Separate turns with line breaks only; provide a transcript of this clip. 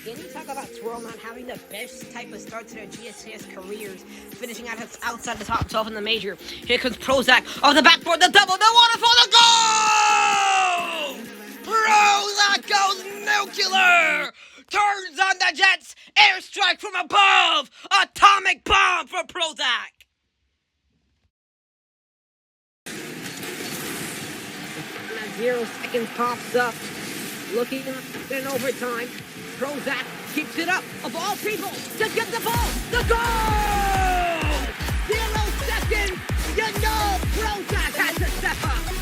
Again, you talk about Twirl not having the best type of start to their GSCS careers, finishing out outside the top 12 in the major. Here comes Prozac off the backboard, the double, the waterfall, the goal! Prozac goes nuclear! Turns on the Jets, airstrike from above, atomic bomb for Prozac! 0 seconds pops up, looking in overtime. Prozac keeps it up, of all people, to get the ball, the goal! 0 seconds, you know Prozac has to step up.